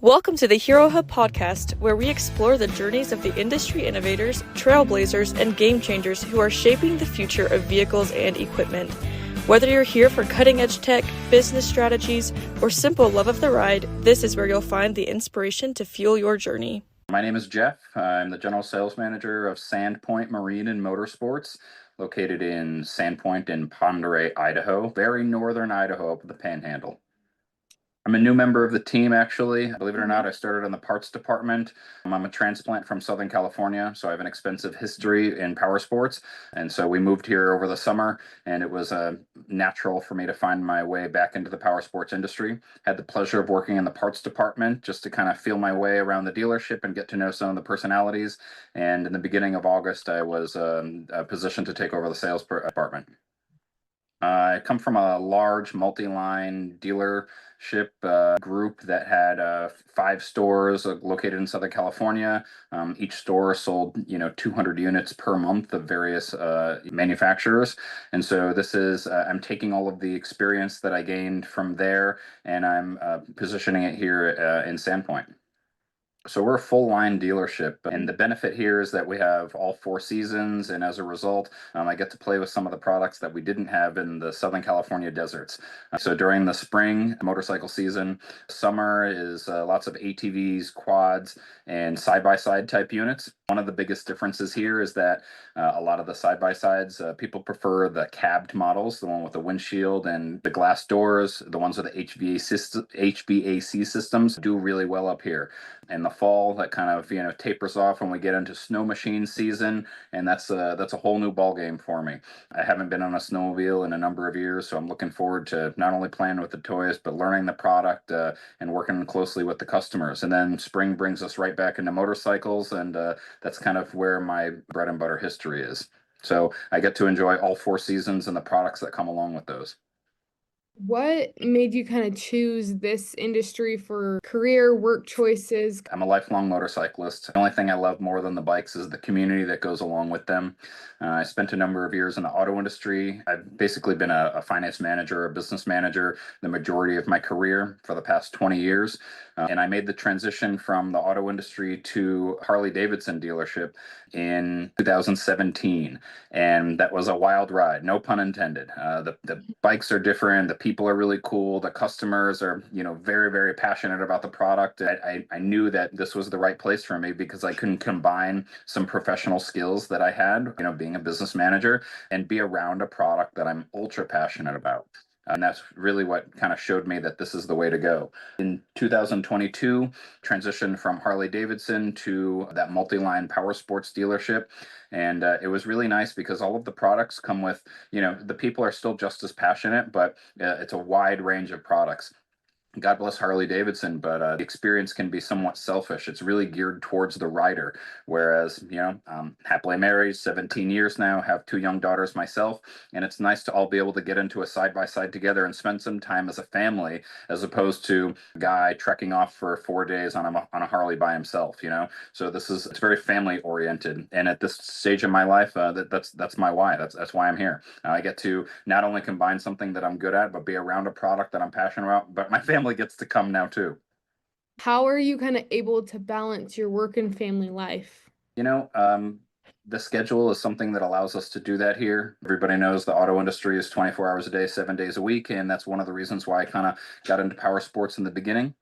Welcome to the Hero Hub podcast, where we explore the journeys of the industry innovators, trailblazers, and game changers who are shaping the future of vehicles and equipment. Whether you're here for cutting-edge tech, business strategies, or simple love of the ride, this is where you'll find the inspiration to fuel your journey. My name is Jeff. I'm the General Sales Manager of Sandpoint Marine and Motorsports, located in Sandpoint in Northern Idaho, very northern Idaho up at the Panhandle. I'm a new member of the team, actually. Believe it or not, I started in the parts department. I'm a transplant from Southern California, so I have an extensive history in power sports. And so we moved here over the summer, and it was natural for me to find my way back into the power sports industry. Had the pleasure of working in the parts department just to kind of feel my way around the dealership and get to know some of the personalities. And in the beginning of August, I was positioned to take over the sales department. I come from a large multi-line dealership group that had 5 stores located in Southern California. Each store sold, 200 units per month of various manufacturers. And so I'm taking all of the experience that I gained from there, and I'm positioning it here in Sandpoint. So we're a full line dealership, and the benefit here is that we have all 4 seasons, and as a result, I get to play with some of the products that we didn't have in the Southern California deserts. So during the spring motorcycle season, summer is lots of ATVs, quads, and side-by-side type units. One of the biggest differences here is that a lot of the side-by-sides, people prefer the cabbed models, the one with the windshield and the glass doors. The ones with the HVAC systems do really well up here. In the fall, that kind of tapers off when we get into snow machine season, and that's a whole new ball game for me. I haven't been on a snowmobile in a number of years, so I'm looking forward to not only playing with the toys but learning the product and working closely with the customers. And then spring brings us right back into motorcycles, and that's kind of where my bread and butter history is. So I get to enjoy all 4 seasons and the products that come along with those. What made you kind of choose this industry for career work choices? I'm a lifelong motorcyclist. The only thing I love more than the bikes is the community that goes along with them. I spent a number of years in the auto industry. I've basically been a finance manager, a business manager, the majority of my career for the past 20 years. And I made the transition from the auto industry to Harley Davidson dealership in 2017. And that was a wild ride, no pun intended. The bikes are different. The people are really cool. The customers are, very, very passionate about the product. I knew that this was the right place for me because I couldn't combine some professional skills that I had, being a business manager, and be around a product that I'm ultra passionate about. And that's really what kind of showed me that this is the way to go. In 2022, transitioned from Harley Davidson to that multi-line power sports dealership. And it was really nice because all of the products come with, the people are still just as passionate, but it's a wide range of products. God bless Harley Davidson, but the experience can be somewhat selfish. It's really geared towards the rider. Whereas, happily married, 17 years now, have 2 young daughters myself, and it's nice to all be able to get into a side-by-side together and spend some time as a family, as opposed to a guy trekking off for 4 days on a Harley by himself. So it's very family oriented, and at this stage of my life, that's my why. That's why I'm here. I get to not only combine something that I'm good at, but be around a product that I'm passionate about. But my family gets to come now too. How are you kind of able to balance your work and family life? The schedule is something that allows us to do that here. Everybody knows the auto industry is 24 hours a day, 7 days a week, and that's one of the reasons why I kind of got into power sports in the beginning.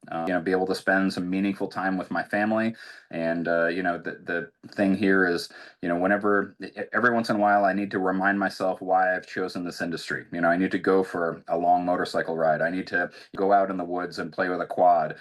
Be able to spend some meaningful time with my family. And the thing here is, every once in a while, I need to remind myself why I've chosen this industry. I need to go for a long motorcycle ride. I need to go out in the woods and play with a quad.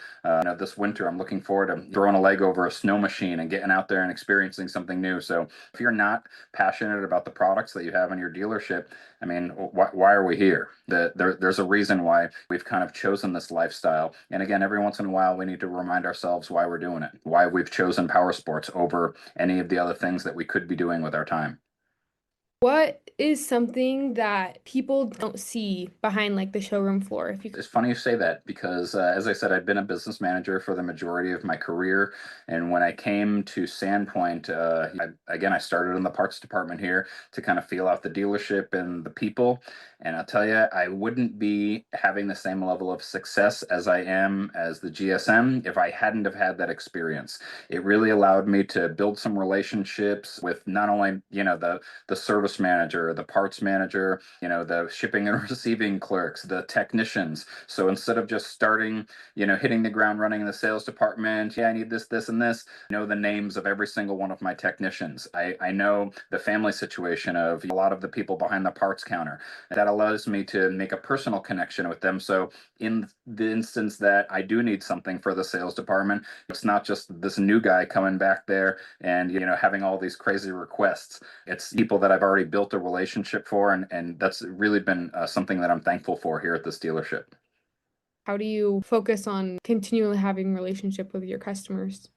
This winter, I'm looking forward to throwing a leg over a snow machine and getting out there and experiencing something new. So if you're not passionate about the products that you have in your dealership, I mean, why are we here? There's a reason why we've kind of chosen this lifestyle. And again, every once in a while, we need to remind ourselves why we're doing it, why we've chosen power sports over any of the other things that we could be doing with our time. What is something that people don't see behind like the showroom floor? If you It's funny you say that because, as I said, I've been a business manager for the majority of my career. And when I came to Sandpoint, I started in the parts department here to kind of feel out the dealership and the people. And I'll tell you, I wouldn't be having the same level of success as I am as the GSM if I hadn't have had that experience. It really allowed me to build some relationships with not only, the service manager, the parts manager, the shipping and receiving clerks, the technicians. So instead of just starting, hitting the ground running in the sales department, yeah, I need this, this, and this, I know the names of every single one of my technicians. I know the family situation of a lot of the people behind the parts counter. That allows me to make a personal connection with them. So in the instance that I do need something for the sales department, it's not just this new guy coming back there and having all these crazy requests. It's people that I've already built a relationship for, and that's really been something that I'm thankful for here at this dealership. How do you focus on continually having relationship with your customers?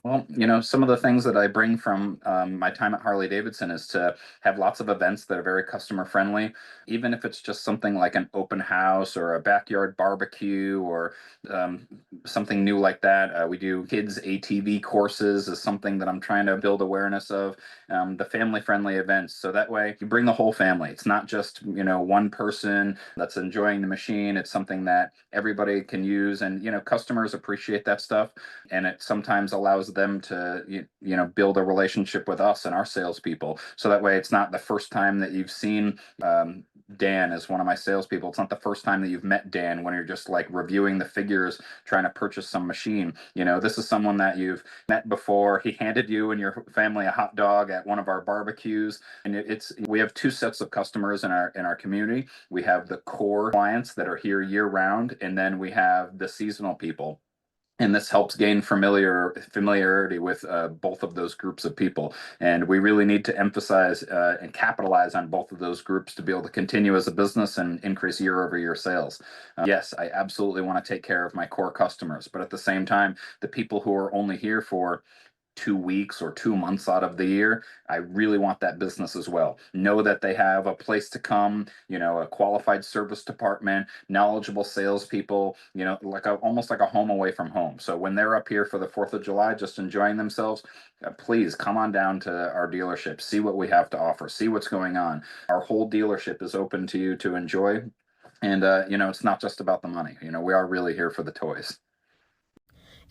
Well, some of the things that I bring from my time at Harley Davidson is to have lots of events that are very customer friendly, even if it's just something like an open house or a backyard barbecue or um, something new like that. We do kids ATV courses is something that I'm trying to build awareness of, the family friendly events. So that way you bring the whole family. It's not just, one person that's enjoying the machine. It's something that everybody can use, and, customers appreciate that stuff, and it sometimes allows them to build a relationship with us and our salespeople. So that way, it's not the first time that you've seen Dan as one of my salespeople. It's not the first time that you've met Dan when you're just like reviewing the figures, trying to purchase some machine. This is someone that you've met before. He handed you and your family a hot dog at one of our barbecues, and we have two sets of customers in our community. We have the core clients that are here year round, and then we have the seasonal people, and this helps gain familiarity with both of those groups of people. And we really need to emphasize and capitalize on both of those groups to be able to continue as a business and increase year over year sales. Yes, I absolutely want to take care of my core customers, but at the same time, the people who are only here for 2 weeks or 2 months out of the year, I really want that business as well. Know that they have a place to come, a qualified service department, knowledgeable salespeople, almost like a home away from home. So when they're up here for the 4th of July, just enjoying themselves, please come on down to our dealership, see what we have to offer, see what's going on. Our whole dealership is open to you to enjoy. And, it's not just about the money. We are really here for the toys.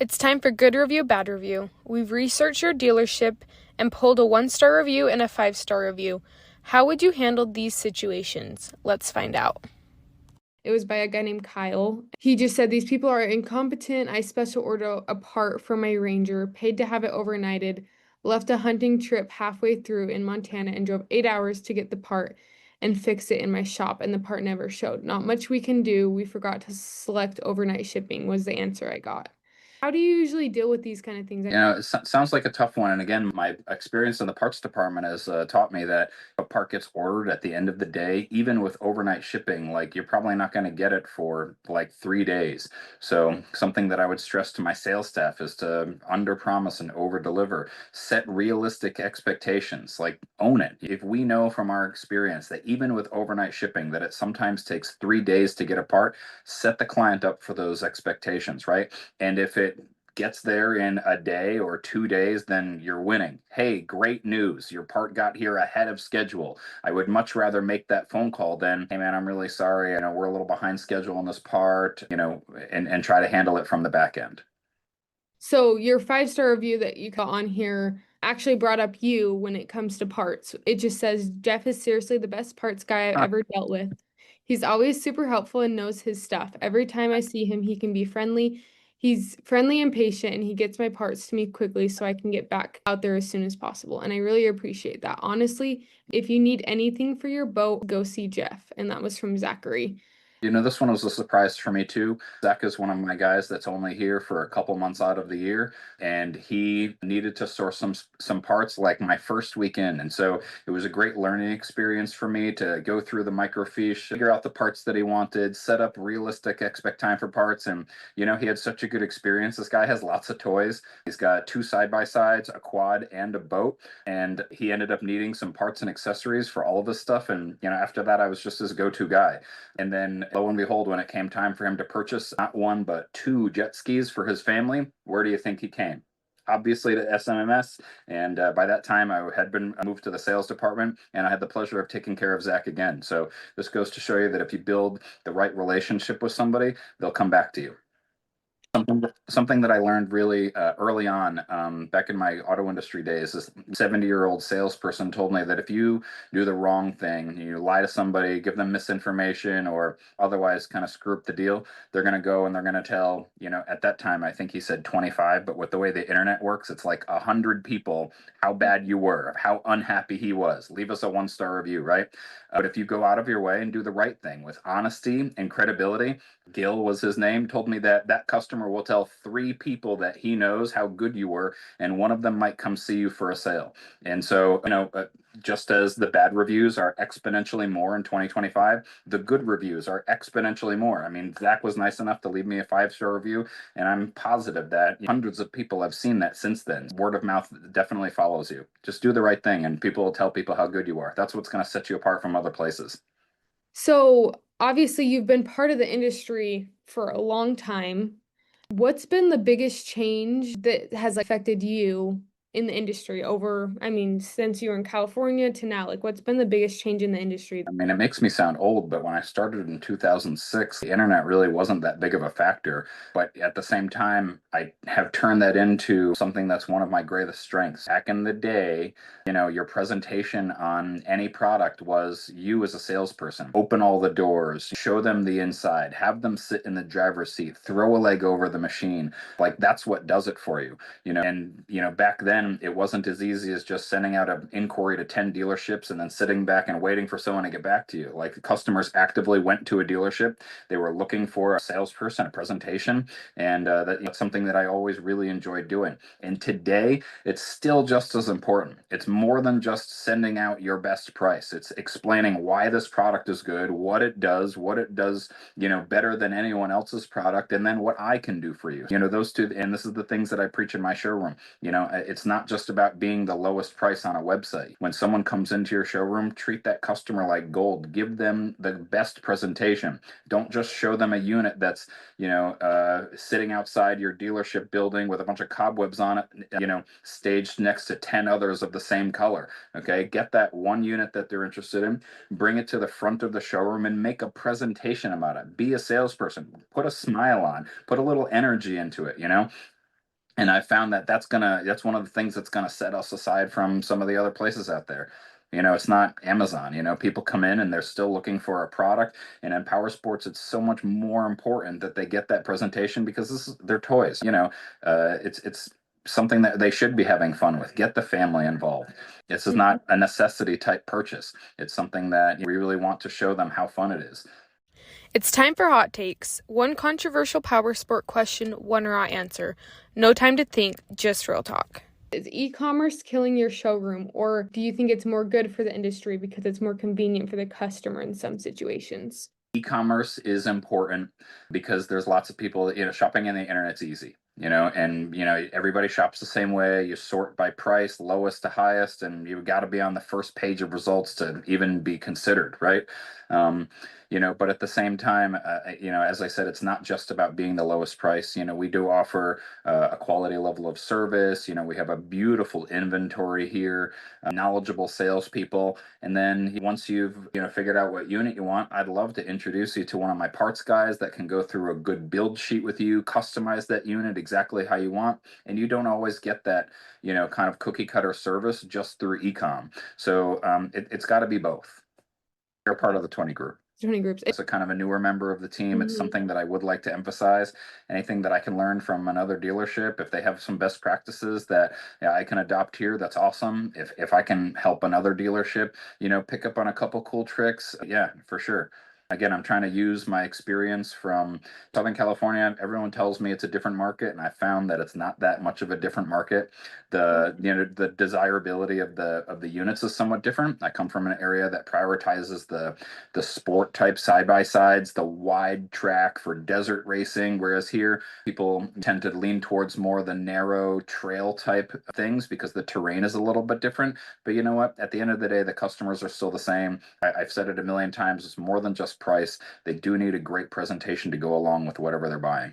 It's time for good review, bad review. We've researched your dealership and pulled a 1-star review and a 5-star review. How would you handle these situations? Let's find out. It was by a guy named Kyle. He just said, "These people are incompetent. I special ordered a part for my Ranger, paid to have it overnighted, left a hunting trip halfway through in Montana and drove 8 hours to get the part and fix it in my shop, and the part never showed. Not much we can do. We forgot to select overnight shipping," was the answer I got. How do you usually deal with these kind of things? It sounds like a tough one. And again, my experience in the parts department has taught me that if a part gets ordered at the end of the day, even with overnight shipping, like you're probably not going to get it for like 3 days. So something that I would stress to my sales staff is to under promise and over deliver. Set realistic expectations, like own it. If we know from our experience that even with overnight shipping that it sometimes takes 3 days to get a part, set the client up for those expectations, right? And if it gets there in a day or 2 days, then you're winning. Hey, great news. Your part got here ahead of schedule. I would much rather make that phone call than, hey man, I'm really sorry. I know we're a little behind schedule on this part, and try to handle it from the back end. So your 5-star review that you got on here actually brought up you when it comes to parts. It just says, "Jeff is seriously the best parts guy I've ever dealt with. He's always super helpful and knows his stuff. Every time I see him, he can be friendly. He's friendly and patient, and he gets my parts to me quickly so I can get back out there as soon as possible." And I really appreciate that. Honestly, if you need anything for your boat, go see Jeff. And that was from Zachary. This one was a surprise for me too. Zach is one of my guys that's only here for a couple months out of the year, and he needed to source some parts like my first weekend. And so it was a great learning experience for me to go through the microfiche, figure out the parts that he wanted, set up realistic expect time for parts. And he had such a good experience. This guy has lots of toys. He's got two side-by-sides, a quad, and a boat. And he ended up needing some parts and accessories for all of this stuff. And after that, I was just his go-to guy. And then lo and behold, when it came time for him to purchase not one, but two jet skis for his family, where do you think he came? Obviously to SMMS. And by that time, I had been moved to the sales department, and I had the pleasure of taking care of Zach again. So this goes to show you that if you build the right relationship with somebody, they'll come back to you. Something that I learned really early on, back in my auto industry days, this 70-year-old salesperson told me that if you do the wrong thing, you lie to somebody, give them misinformation, or otherwise kind of screw up the deal, they're going to go and they're going to tell, at that time, I think he said 25, but with the way the internet works, it's like 100 people how bad you were, how unhappy he was. Leave us a 1-star review, right? But if you go out of your way and do the right thing with honesty and credibility, Gil was his name, told me that that customer will tell 3 people that he knows how good you were, and one of them might come see you for a sale. And so, just as the bad reviews are exponentially more in 2025, the good reviews are exponentially more. I mean, Zach was nice enough to leave me a 5-star review, and I'm positive that hundreds of people have seen that since then. Word of mouth definitely follows you. Just do the right thing, and people will tell people how good you are. That's what's going to set you apart from other places. So obviously you've been part of the industry for a long time. What's been the biggest change that has affected you in the industry since you were in California to now? Like, what's been the biggest change in the industry? I mean, it makes me sound old, but when I started in 2006, the internet really wasn't that big of a factor. But at the same time, I have turned that into something that's one of my greatest strengths. Back in the day, your presentation on any product was you as a salesperson. Open all the doors, show them the inside, have them sit in the driver's seat, throw a leg over the machine. Like, that's what does it for you. Back then it wasn't as easy as just sending out an inquiry to 10 dealerships and then sitting back and waiting for someone to get back to you. Like, the customers actively went to a dealership. They were looking for a salesperson, a presentation, and that's something that I always really enjoyed doing. And today, it's still just as important. It's more than just sending out your best price. It's explaining why this product is good, what it does, better than anyone else's product, and then what I can do for you. Those two, and this is the things that I preach in my showroom. It's not just about being the lowest price on a website. When someone comes into your showroom, treat that customer like gold. Give them the best presentation. Don't just show them a unit that's, sitting outside your dealership building with a bunch of cobwebs on it, staged next to 10 others of the same color. Okay, get that one unit that they're interested in, bring it to the front of the showroom and make a presentation about it. Be a salesperson. Put a smile on. Put a little energy into it, And I found that that's one of the things that's gonna set us aside from some of the other places out there. It's not Amazon. People come in and they're still looking for a product. And in power sports, it's so much more important that they get that presentation because this is their toys. It's something that they should be having fun with. Get the family involved. This is not a necessity type purchase. It's something that we really want to show them how fun it is. It's time for hot takes. One controversial power sport question, one raw answer. No time to think, just real talk. Is e-commerce killing your showroom, or do you think it's more good for the industry because it's more convenient for the customer in some situations? E-commerce is important because there's lots of people, shopping on the internet's easy, and everybody shops the same way. You sort by price, lowest to highest, and you've got to be on the first page of results to even be considered, right? But at the same time, as I said, it's not just about being the lowest price. We do offer a quality level of service. We have a beautiful inventory here, knowledgeable salespeople. And then once you've, figured out what unit you want, I'd love to introduce you to one of my parts guys that can go through a good build sheet with you, customize that unit exactly how you want. And you don't always get that, kind of cookie cutter service just through e-com. So it's got to be both. You're part of the 20 group. 20 groups. It's a kind of a newer member of the team. It's something that I would like to emphasize. Anything that I can learn from another dealership, if they have some best practices that I can adopt here, that's awesome. If I can help another dealership, pick up on a couple cool tricks, yeah, for sure. Again, I'm trying to use my experience from Southern California. Everyone tells me it's a different market, and I found that it's not that much of a different market. The desirability of the units is somewhat different. I come from an area that prioritizes the sport type side by sides, the wide track for desert racing, whereas here people tend to lean towards more the narrow trail type things because the terrain is a little bit different. But you know what? At the end of the day, the customers are still the same. I've said it a million times. It's more than just price. They do need a great presentation to go along with whatever they're buying.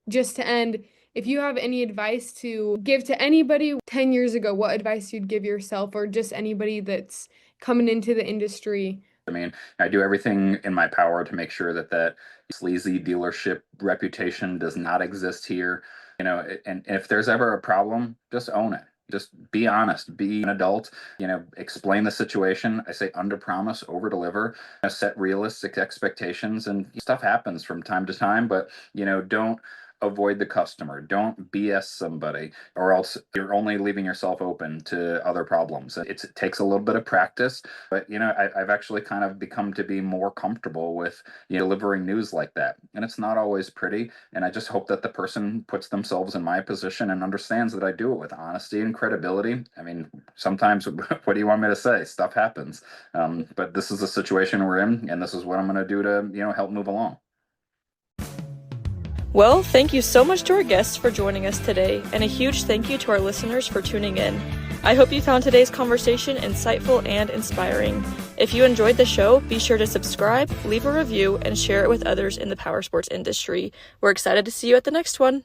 Just to end, if you have any advice to give to anybody 10 years ago, what advice you'd give yourself or just anybody that's coming into the industry? I mean, I do everything in my power to make sure that sleazy dealership reputation does not exist here. And if there's ever a problem, just own it. Just be honest, be an adult, explain the situation. I say under promise, over deliver, set realistic expectations, and stuff happens from time to time, but don't avoid the customer. Don't BS somebody, or else you're only leaving yourself open to other problems. It takes a little bit of practice, but I've actually kind of become to be more comfortable with delivering news like that. And it's not always pretty. And I just hope that the person puts themselves in my position and understands that I do it with honesty and credibility. I mean, sometimes, what do you want me to say? Stuff happens. But this is the situation we're in, and this is what I'm going to do to, help move along. Well, thank you so much to our guests for joining us today, and a huge thank you to our listeners for tuning in. I hope you found today's conversation insightful and inspiring. If you enjoyed the show, be sure to subscribe, leave a review, and share it with others in the powersports industry. We're excited to see you at the next one.